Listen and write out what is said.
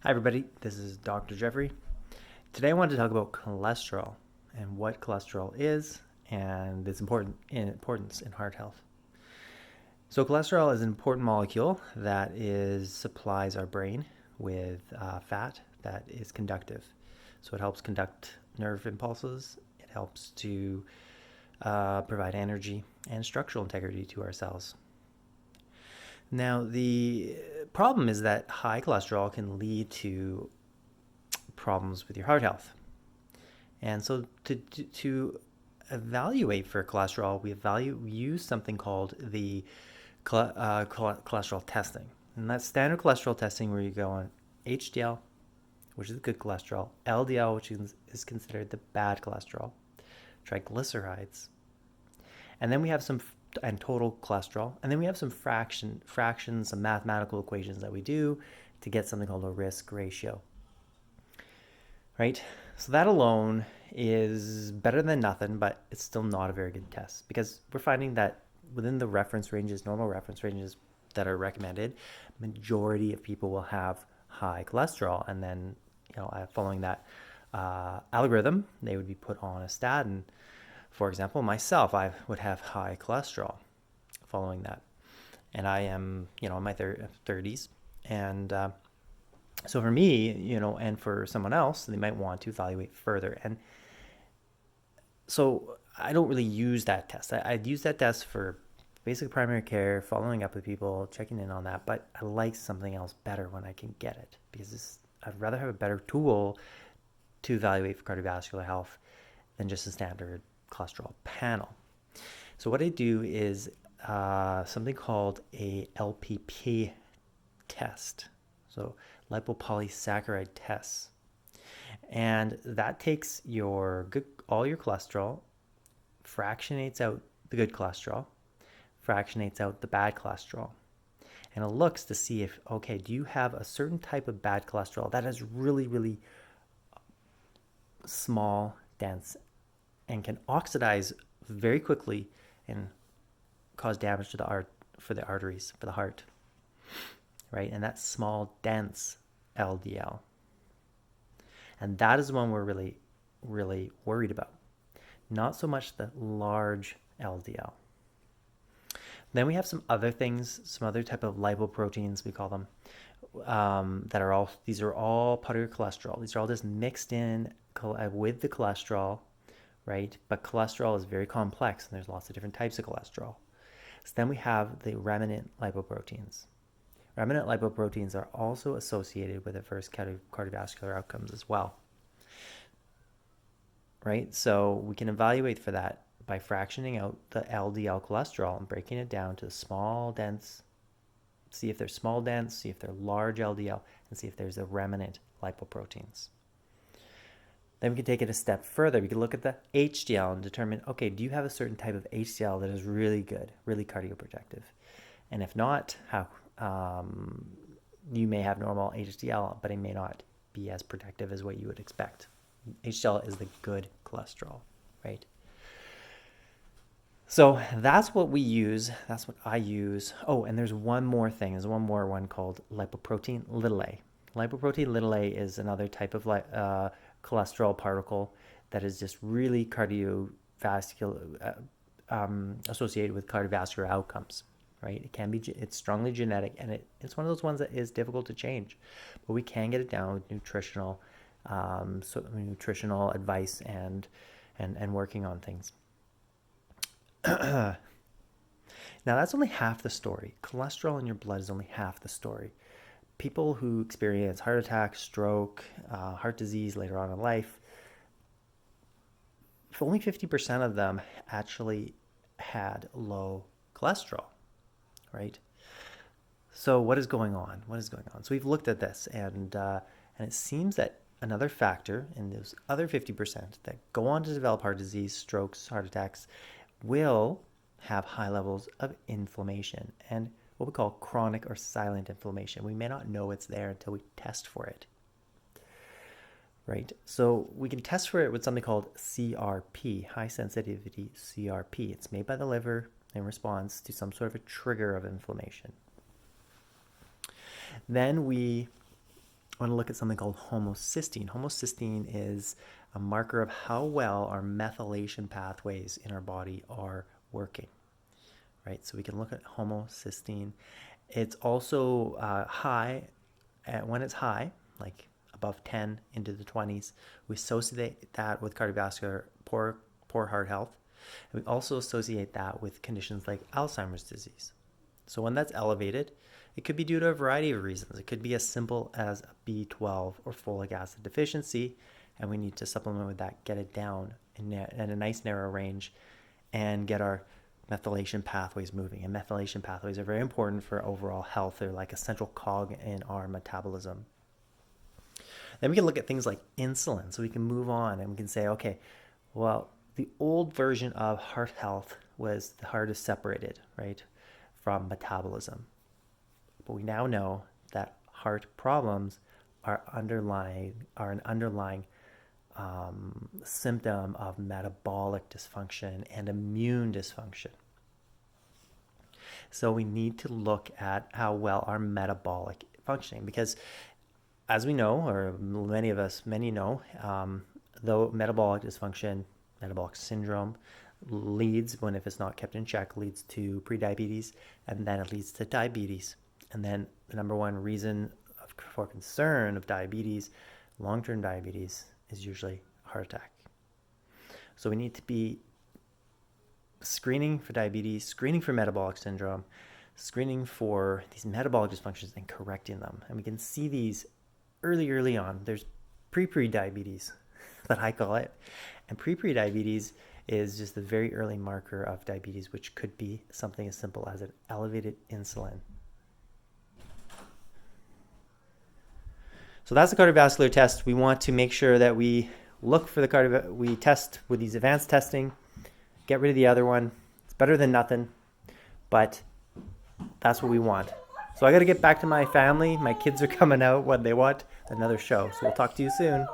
Hi, everybody. This is Dr. Jeffrey. Today, I want to talk about cholesterol and what cholesterol is and its importance in heart health. So, cholesterol is an important molecule that supplies our brain with fat that is conductive. So, it helps conduct nerve impulses. It helps to provide energy and structural integrity to our cells. Now, the problem is that high cholesterol can lead to problems with your heart health. And so to evaluate for cholesterol, we use something called the cholesterol testing. And that's standard cholesterol testing where you go on HDL, which is the good cholesterol, LDL, which is considered the bad cholesterol, triglycerides, and then we have and total cholesterol, and then we have some fractions, some mathematical equations that we do to get something called a risk ratio, right? So that alone is better than nothing, but it's still not a very good test because we're finding that within the reference ranges, normal reference ranges that are recommended, majority of people will have high cholesterol, and then following that algorithm, they would be put on a statin. For example, myself, I would have high cholesterol following that, and I am in my 30s, and so for me, and for someone else, they might want to evaluate further. And so I don't really use that test. I'd use that test for basic primary care, following up with people, checking in on that. But I like something else better when I can get it because I'd rather have a better tool to evaluate for cardiovascular health than just a standard cholesterol panel. So what I do is something called a LPP test. So lipopolysaccharide tests. And that takes all your cholesterol, fractionates out the good cholesterol, fractionates out the bad cholesterol. And it looks to see if, okay, do you have a certain type of bad cholesterol that is really, really small, dense, and can oxidize very quickly and cause damage to the arteries, for the heart, right? And that's small, dense LDL. And that is the one we're really, really worried about. Not so much the large LDL. Then we have some other things, some other type of lipoproteins, we call them, these are all part of your cholesterol. These are all just mixed in with the cholesterol, right? But cholesterol is very complex, and there's lots of different types of cholesterol. So then we have the remnant lipoproteins. Remnant lipoproteins are also associated with adverse cardiovascular outcomes as well, right? So we can evaluate for that by fractioning out the LDL cholesterol and breaking it down to small, dense, see if they're small, dense, see if they're large LDL, and see if there's a remnant lipoproteins. Then we can take it a step further. We can look at the HDL and determine, okay, do you have a certain type of HDL that is really good, really cardioprotective? And if not, how you may have normal HDL, but it may not be as protective as what you would expect. HDL is the good cholesterol, right? So that's what we use. That's what I use. Oh, and there's one more thing. There's one more one called lipoprotein little a. Lipoprotein little a is another type of cholesterol particle that is just really cardiovascular, associated with cardiovascular outcomes, right? It's strongly genetic, and it's one of those ones that is difficult to change, but we can get it down with nutritional advice and working on things. Now, that's only half the story. Cholesterol in your blood is only half the story. People who experience heart attack, stroke, heart disease later on in life, only 50% of them actually had low cholesterol, right? So what is going on? What is going on? So we've looked at this, and it seems that another factor in those other 50% that go on to develop heart disease, strokes, heart attacks, will have high levels of inflammation and what we call chronic or silent inflammation. We may not know it's there until we test for it, right? So we can test for it with something called CRP, high sensitivity CRP. It's made by the liver in response to some sort of a trigger of inflammation. Then we I want to look at something called homocysteine. Homocysteine is a marker of how well our methylation pathways in our body are working, right? So we can look at homocysteine. It's also high. When it's high, like above 10 into the 20s, we associate that with cardiovascular, poor heart health. And we also associate that with conditions like Alzheimer's disease. So when that's elevated, it could be due to a variety of reasons. It could be as simple as a B12 or folic acid deficiency, and we need to supplement with that, get it down in a nice narrow range, and get our methylation pathways moving. And methylation pathways are very important for overall health. They're like a central cog in our metabolism. Then we can look at things like insulin. So we can move on and we can say, okay, well, the old version of heart health was the heart is separated, right, from metabolism. But we now know that heart problems are an underlying symptom of metabolic dysfunction and immune dysfunction. So we need to look at how well our metabolic functioning, because as we know, or many know, though metabolic dysfunction, metabolic syndrome leads, if it's not kept in check, leads to prediabetes, and then it leads to diabetes. And then the number one reason for concern of diabetes, long-term diabetes, is usually heart attack. So we need to be screening for diabetes, screening for metabolic syndrome, screening for these metabolic dysfunctions and correcting them. And we can see these early on. There's pre-diabetes that I call it. And pre-diabetes is just the very early marker of diabetes, which could be something as simple as an elevated insulin. So that's the cardiovascular test. We want to make sure that we look for we test with these advanced testing, get rid of the other one. It's better than nothing, but that's what we want. So I got to get back to my family. My kids are coming out when they want another show. So we'll talk to you soon.